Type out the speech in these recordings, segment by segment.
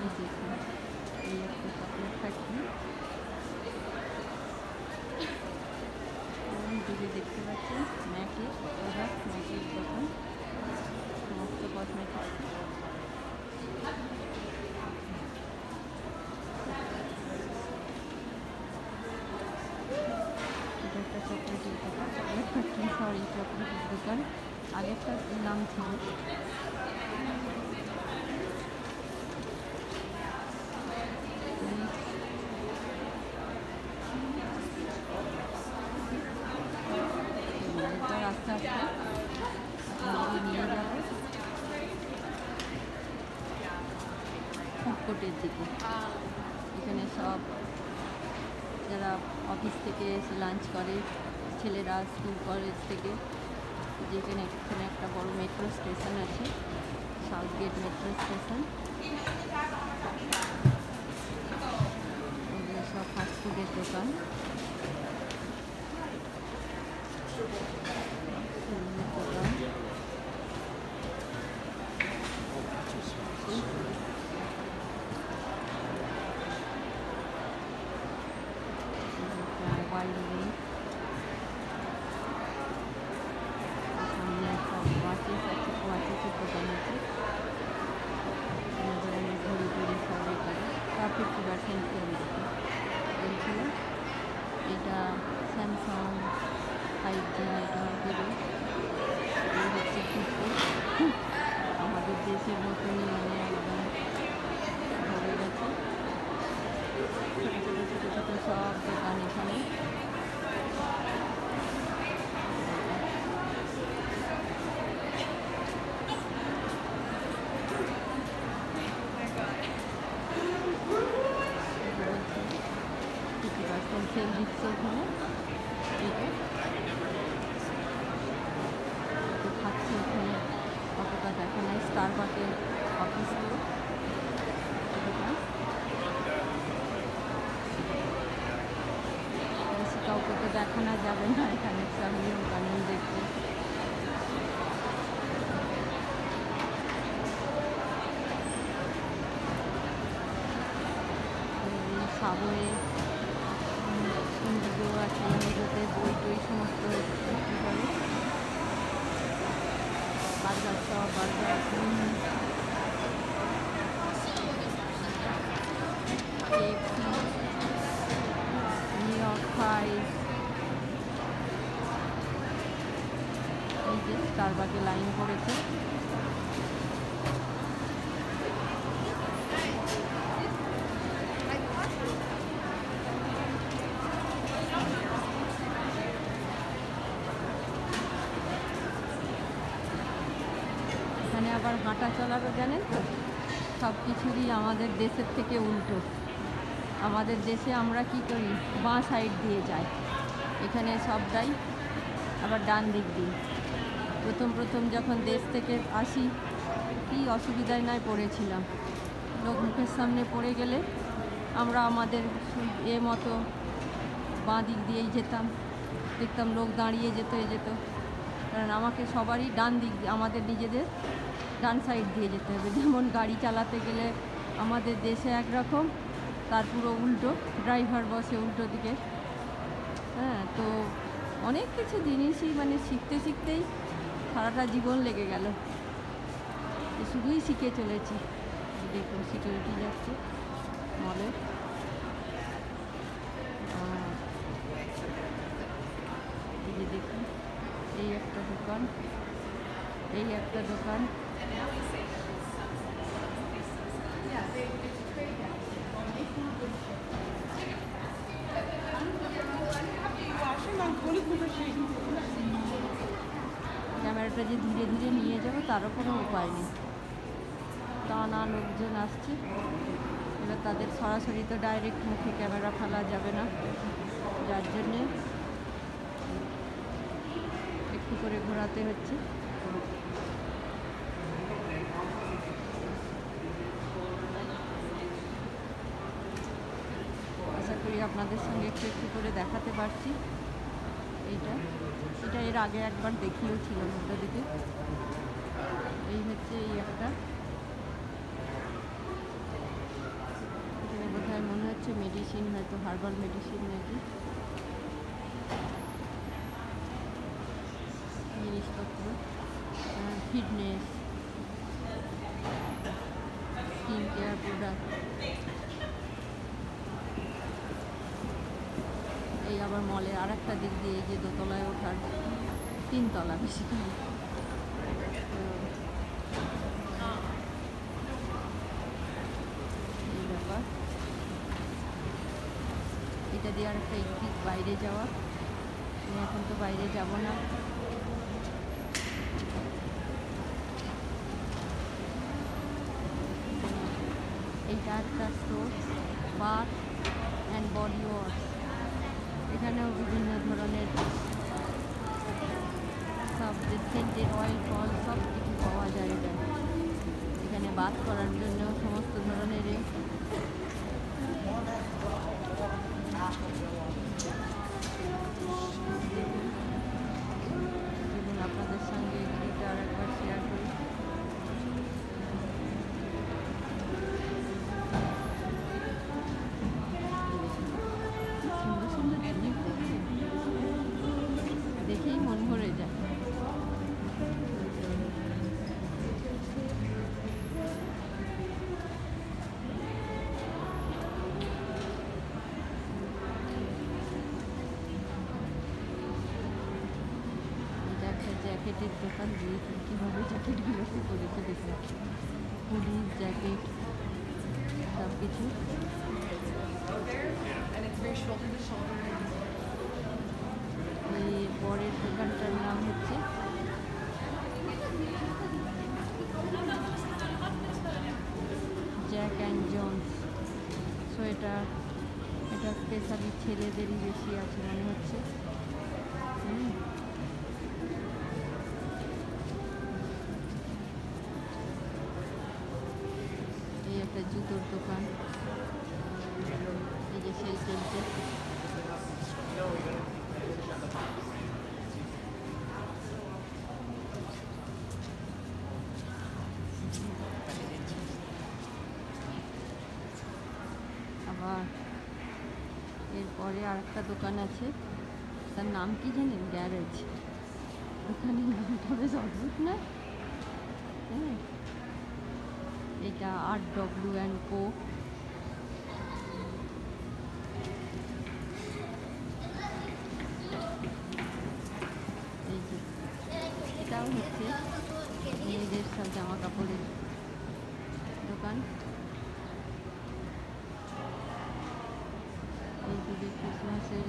এই দেখুন, এই একটা চকলেট ফ্যাক্টরি। দূরে দেখতে পাচ্ছেন ম্যাকের প্রোডাক্ট, ম্যাকের দোকান, সমস্ত কসমেটিক্স। এটা একটা চকলেটের দোকান, চকলেট ফ্যাক্টরি, সরি চকলেটের দোকান। আগেরটার নাম ছিল। আস্তে আস্তে আপনাদের নিয়ে যাব ফুড কোর্টের দিকে। এখানে সব যারা অফিস থেকে এসে লাঞ্চ করে, ছেলেরা স্কুল কলেজ থেকে, যেখানে এখানে একটা বড় মেট্রো স্টেশন আছে, সাউথ গেট মেট্রো স্টেশন। এগুলো সব ফাস্টফুডের দোকান। মোবাইল নেই, সামনে একটা ওয়াচেস আছে, ওয়াচেসের দোকান আছে। ধরনের ঘড়ি টড়ি সবাই করে, তার 50% সেল দিতে বলছিল। এটা স্যামসাং 5G নেটওয়ার্ক দেবে। এই হচ্ছে ফুটবল, আমাদের দেশের মতনই মানে একদম ভরে গেছে। ছোটো ছোটো ছোটো ছোটো সব দোকান এখানে। সেল দিচ্ছে ওখানে। এইটা খাচ্ছে ওখানে, অতটা দেখা নাই। স্টারবাকের অফিসগুলো বেশি কাউকে তো দেখানো যাবে না, এখানে সব নিয়ম কানুন দেখতে। সাবওয়ে, ইন্ডিগো আছে, ইন্ডিগোতে বই টই সমস্ত বিক্রি করে। Burger chop, burger, KFC, new York fries. এই যে স্টারবাকে লাইন করেছে। এখানে আবার হাঁটা চলারও জানেন তো, সব কিছুরই আমাদের দেশের থেকে উল্টো। আমাদের দেশে আমরা কি করি, বাঁ সাইড দিয়ে যাই, এখানে সবটাই আবার ডান দিক দিয়ে। প্রথম যখন দেশ থেকে আসি কি অসুবিধায় নয় পড়েছিলাম। লোক মুখের সামনে পড়ে গেলে আমরা আমাদের মতো বাঁ দিক দিয়েই যেতাম, দেখতাম লোক দাঁড়িয়ে যেত কারণ আমাকে সবারই ডান দিক দিয়ে, আমাদের নিজেদের ডান সাইড দিয়ে যেতে হবে। যেমন গাড়ি চালাতে গেলে আমাদের দেশে একরকম, তার পুরো উল্টো, ড্রাইভার বসে উল্টো দিকে। হ্যাঁ, তো অনেক কিছু জিনিসই মানে শিখতেই সারাটা জীবন লেগে গেল। শুধুই শিখে চলেছি। দেখুন সিকিউরিটি যাচ্ছে মলে। এই যে দেখুন, এই একটা দোকান, এই একটা দোকান। ক্যামেরাটা যে ধীরে ধীরে নিয়ে যাবো তারও কোনো উপায় নেই, টানা লোকজন আসছে। এবার তাদের সরাসরি তো ডাইরেক্ট মুখে ক্যামেরা ফেলা যাবে না, যার জন্যে একটু করে ঘোরাতে হচ্ছে। আশা করি আপনাদের সঙ্গে একটু করে দেখাতে পারছি। এটা এর আগে একবার দেখিয়েছিল উল্টো দিকে। এই হচ্ছে এই একটা মেডিসিন, হয়তো হার্বাল মেডিসিন নাকি জিনিসপত্র, ফিটনেস, স্কিন কেয়ার প্রোডাক্ট। এই আবার মলের আর একটা দিক দিয়ে এই যে দোতলায় ওঠার, 3 তলা বেশিরভাগ। এই ব্যাপার। এটা দিয়ে আর একটা একটু বাইরে যাওয়া, আমি এখন তো বাইরে যাব না। এইটা একটা store, bath and body wash. এখানেও বিভিন্ন ধরনের সব যে সেন্টেড অয়েল ফল সব কিছু পাওয়া যায় এখানে। এখানে বাথ করার জন্য সমস্ত ধরনের এবং আপনাদের সঙ্গে এটা আর একবার শেয়ার করি। সুন্দর সুন্দর জিনিস দেখেই মন ভরে যায়। জ্যাকেটের দোকান দিয়েছি, কীভাবে জ্যাকেটগুলোকে করেছে দেখলাম, পুলিশ জ্যাকেট সব কিছু। এই পরের দোকানটার নাম হচ্ছে জ্যাক অ্যান্ড জোন্স সোয়েটার। এটা স্পেশালি ছেলেদেরই বেশি আছে মনে হচ্ছে। এই একটা জুতোর দোকান, এই যে সেই চলছে। আবার এরপরে আর একটা দোকান আছে, তার নাম কি জানেন? গ্যারেজ। দোকানের নামটা বেশ অদ্ভুত না? হ্যাঁ, এটা RW&Co। এই যে এটাও হচ্ছে মেয়েদের সব জামা কাপড়ের দোকান। এই যে ক্রিসমাসের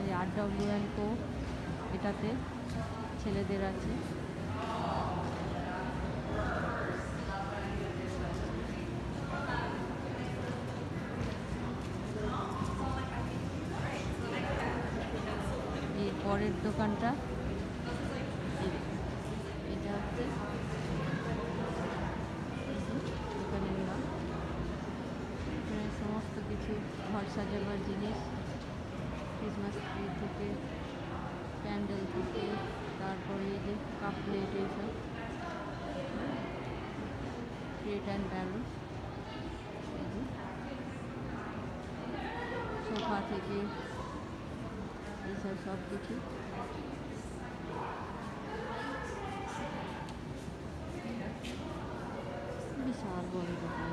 এই RW&Co, এটাতে ছেলেদের আছে। এর পরের দোকানটা এটা হচ্ছে দোকানের নাম। এখানে সমস্ত কিছু ঘর সাজাবার জিনিস, ক্রিসমাস ট্রি থেকে ক্যান্ডেল থেকে, তারপরে এই যে কাপ প্লেট, এইসব ক্রেট অ্যান্ড ব্যারল, সোফা থেকে এইসব সব কিছু। বিশাল বড় দোকান।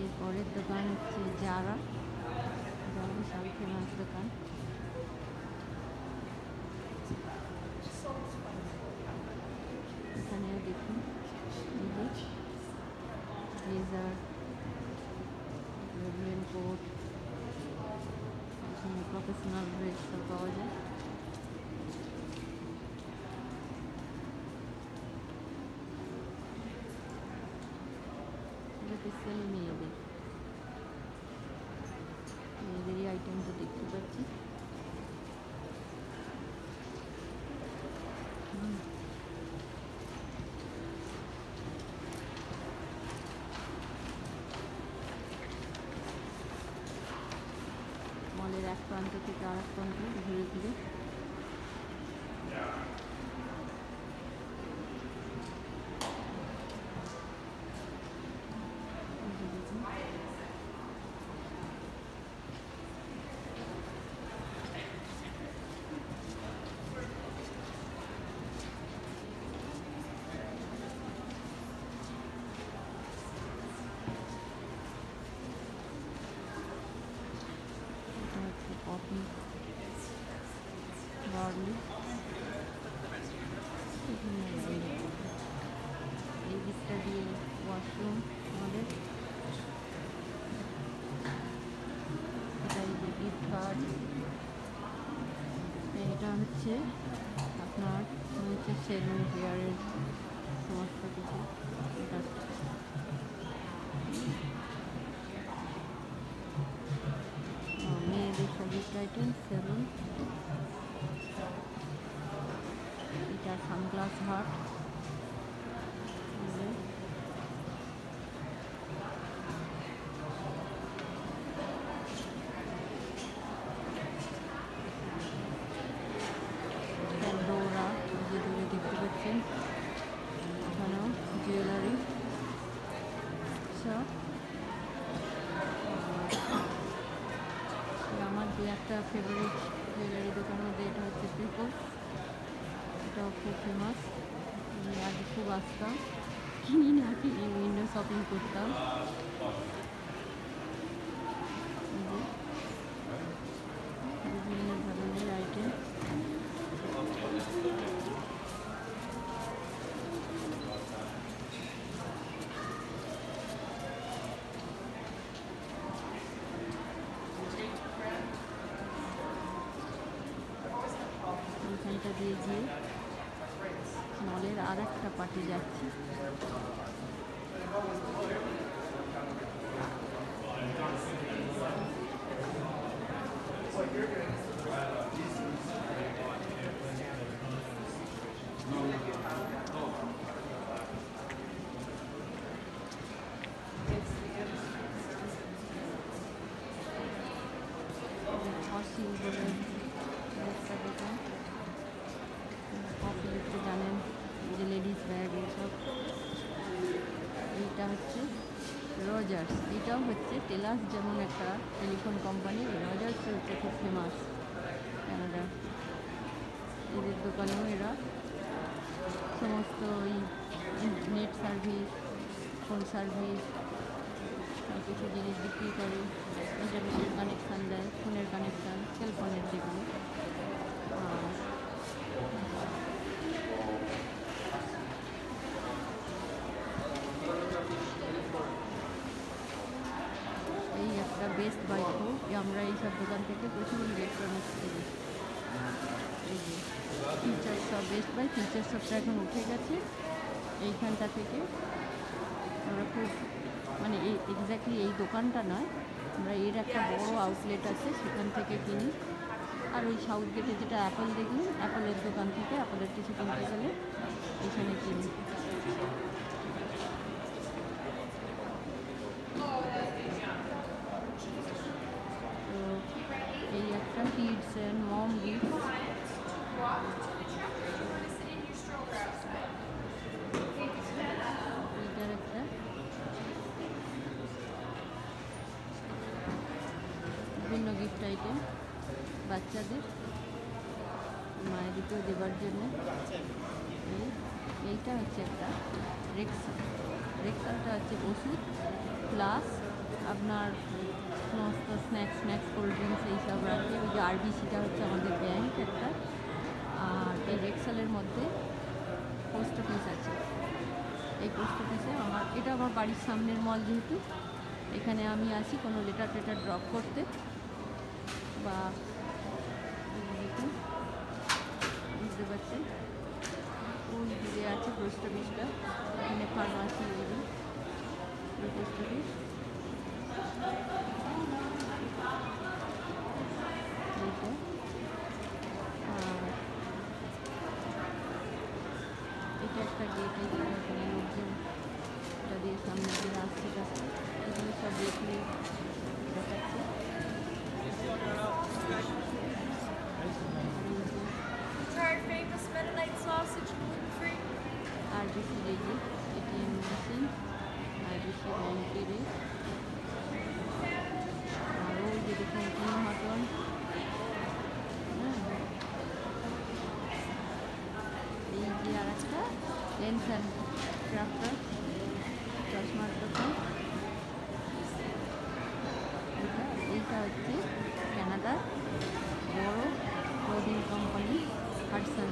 এরপরের দোকান হচ্ছে জারা, বিশাল ফেমাস দোকান। এখানে দেখুন ব্লেজার, রেনকোট, এখানে প্রফেশনাল ড্রেস সব পাওয়া যায়। স্পেশালি মেয়েদেরই আইটেম তো দেখতে পাচ্ছি। প্রান্ত থেকে আরেক প্রান্ত ঘুরে ঘুরে। কফি বার্লি এই দিকটা দিয়ে ওয়াশরুম আমাদের, এটাই গিফট কার্ড। এটা হচ্ছে আপনার হচ্ছে সেলুন হেয়ারের সমস্ত কিছু। এটা মেয়েদের সবুজ আইটেম সেলুন। এটা সানগ্লাস হাট। প্যান্ডোরা যে দূরে দেখতে পাচ্ছেন, এখানেও জুয়েলারি সব। আমার দু একটা ফেভারিট জুয়েলারি দোকানের মধ্যে এটা হচ্ছে পিপলস, এটাও খুব ফেমাস। আগে খুব আসতাম, কিনি না কিনি উইন্ডো শপিং করতাম। বিভিন্ন ধরনের আইটেম। এইখানটা দিয়ে গিয়ে মলের আর একটা পার্টি যাচ্ছে। কফি জানেন যে লেডিস ব্যাগ এইসব। এইটা হচ্ছে রজার্স, এটাও হচ্ছে টেলার্স যেমন একটা টেলিফোন কোম্পানি, রজার্স হচ্ছে খুব ফেমাস কানাডা। এদের দোকানেও এরা সমস্ত ওই নেট সার্ভিস, ফোন সার্ভিস, কিছু জিনিস বিক্রি করে, ইন্টারনেটের কানেকশান দেয়, ফোনের কানেকশান, সেলফোনের যেগুলো। এই একটা বেস্ট বাই খুব, আমরা এইসব দোকান থেকে প্রচুর ইলেকট্রনিক্স কিনি। এই যে ফিচার্স সব, বেস্ট বাই ফিচার্স সবটা এখন উঠে গেছে। এইখানটা থেকে আমরা খুব মানে এই এক্স্যাক্টলি এই দোকানটা নয়, আমরা এর একটা বড় আউটলেট আছে সেখান থেকে কিনি। আর ওই সাউথ গেটে যেটা অ্যাপল দেখলেন, অ্যাপলের দোকান থেকে অ্যাপলের কিছু কিনতে গেলে এখানে কিনি। তো এই একটা কিডস অ্যান্ড মম গিফট। এইটার একটা বিভিন্ন গিফট আইটেম বাচ্চাদের, মায়েদেরকেও দেবার জন্য। এইটা হচ্ছে একটা রেক্সাল। রেক্সালটা হচ্ছে ওষুধ প্লাস আপনার সমস্ত স্ন্যাক্স কোল্ড ড্রিঙ্কস এইসব রাখে। ওই যে আরবিসিটা হচ্ছে আমাদের ব্যাংক একটা। আর এই রেক্সালের মধ্যে পোস্ট অফিস আছে। এই পোস্ট অফিসে এটা আমার বাড়ির সামনের মল, যেহেতু এখানে আমি আসি কোনো লেটার ড্রপ করতে বা দেখুন বুঝতে পারছেন কোন দিকে আছে পোস্ট অফিসটা। এখানে ফার্মাসি এই পোস্ট অফিস। এটা একটা গেট, এখানে লোকজন এটা দিয়ে সামনে দিয়ে আসছে এগুলো সব দেখলে দেখাচ্ছে। চশমার দোকান। এইটা হচ্ছে কানাডার বড় ক্লোদিং কোম্পানি হাডসন।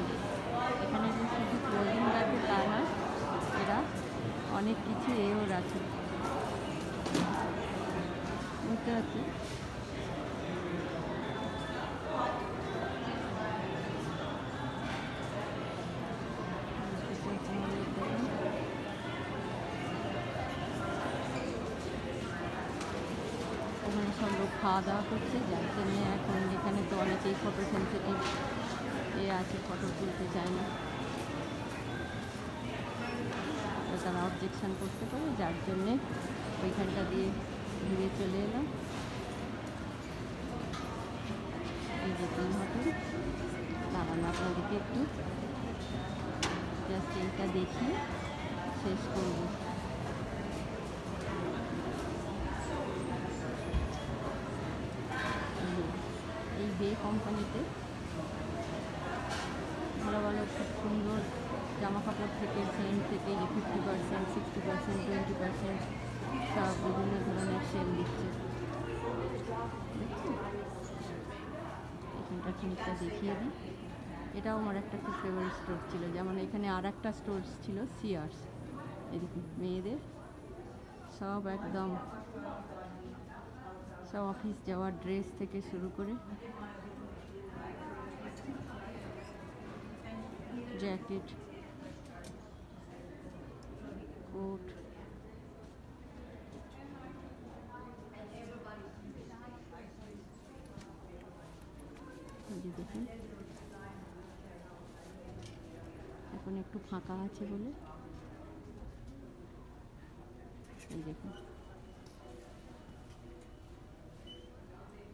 এখানে যে শুধু ক্লোদিং রাখে তা না, এরা অনেক কিছু এও রাখে, বুঝতে পারছি। ওখানে সব লোক খাওয়া দাওয়া করছে, যার জন্যে এখন এখানে তো অনেকেই ফটো সেন্সিটিভ আছে, ফটো তুলতে চায় না, তারা অবজেকশান করতে পারে, যার জন্যে ওইখানটা দিয়ে ঘুরে চলে এলাম। এই যে তিন হোটেল, দাঁড়ান আপনাদেরকে একটু জাস্ট এইটা দেখিয়ে শেষ করবো। এই বে কোম্পানিতে ভালো ভালো খুব সুন্দর জামা কাপড় থেকে সেন্ট থেকে 50%, 60%, 20% সব বিভিন্ন ধরনের সেল দিচ্ছে। এখানটা খানিকটা দেখিয়ে দিই। এটাও আমার একটা খুব ফেভারিট স্টোর ছিল। যেমন এখানে আর একটা স্টোর ছিল সিয়ার্স, এদিকে মেয়েদের সব একদম সব অফিস যাওয়ার ড্রেস থেকে শুরু করে জ্যাকেট, কোট, দেখুন এখন একটু ফাঁকা আছে বলে এই দেখুন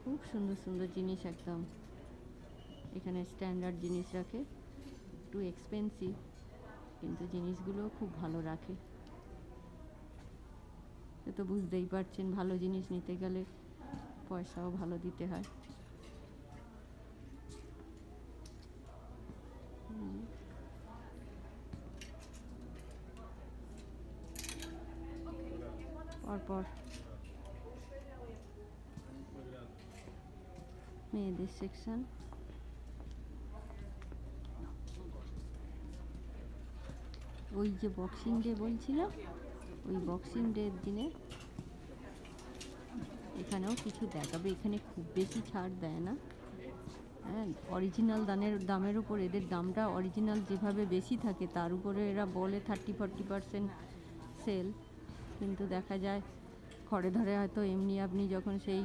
খুব সুন্দর সুন্দর জিনিস, একদম এখানে স্ট্যান্ডার্ড জিনিস রাখে, একটু এক্সপেন্সিভ কিন্তু জিনিসগুলো খুব ভালো রাখে। তো বুঝতেই পারছেন ভালো জিনিস নিতে গেলে পয়সাও ভালো দিতে হয়। পরপর মেয়েদের সেকশন, ওই যে বক্সিং ডে বলছিলাম, ওই বক্সিং ডের দিনে এখানেও কিছু দেখাবে। এখানে খুব বেশি ছাড় দেয় না, হ্যাঁ, অরিজিনাল দামের উপর এদের দামটা অরিজিনাল যেভাবে বেশি থাকে তার উপরে এরা বলে 30-40% সেল, কিন্তু দেখা যায় খড়ে ধরে হয়তো এমনি আপনি যখন সেই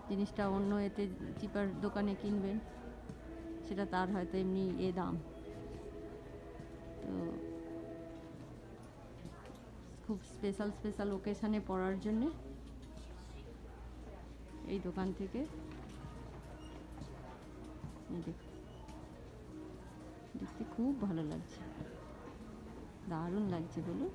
জিনিসটা অন্য এতে চিপার দোকানে কিনবেন সেটা তার হয়তো এমনি দাম। তো খুব স্পেশাল ওকেশানে পরার জন্যে এই দোকান থেকে দেখতে খুব ভালো লাগছে, দারুণ লাগছে বলুন।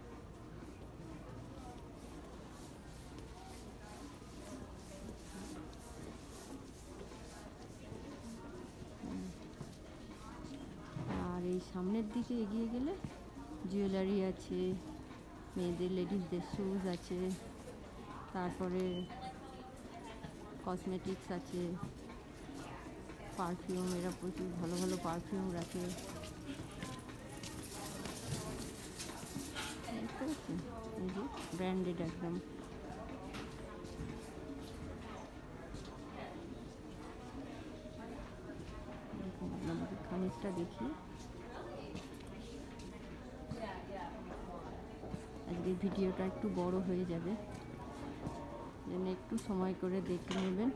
আর এই সামনের দিকে এগিয়ে গেলে জুয়েলারি আছে, মেয়েদের লেডিসদের শুজ আছে, তারপরে কসমেটিক্স আছে, পারফিউম, এরা প্রচুর ভালো ভালো পারফিউম রাখে। বুঝতে পারছেন, এই যে ব্র্যান্ডেড একদম। আপনাদের খানিকটা দেখি, আজকে ভিডিওটা একটু বড় হয়ে যাবে, যেন একটু সময় করে দেখে নেবেন।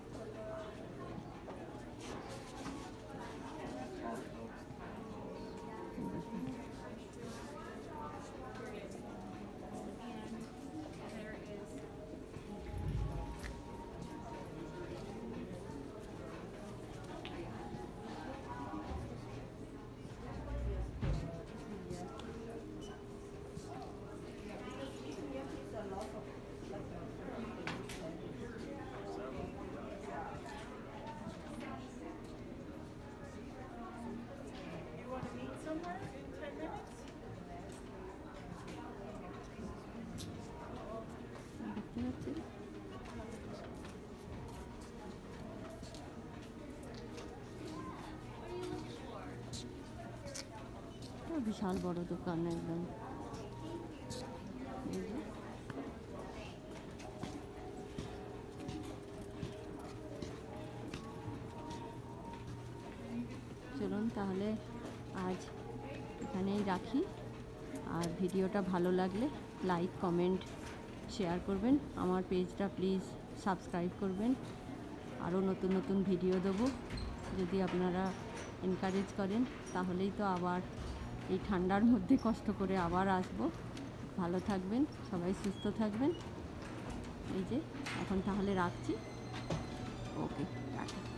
বিশাল বড় দোকান একদম। এই যে চলুন তাহলে আজ এখানেই রাখি। আর ভিডিওটা ভালো লাগলে লাইক, কমেন্ট, শেয়ার করবেন। আমার পেজটা প্লিজ সাবস্ক্রাইব করবেন। আরও নতুন নতুন ভিডিও দেবো। যদি আপনারা এনকারেজ করেন তাহলেই তো আবার এই ঠান্ডার মধ্যে কষ্ট করে আবার আসবো। ভালো থাকবেন, সবাই সুস্থ থাকবেন। এই যে এখন তাহলে রাখছি। ওকে, টাটা।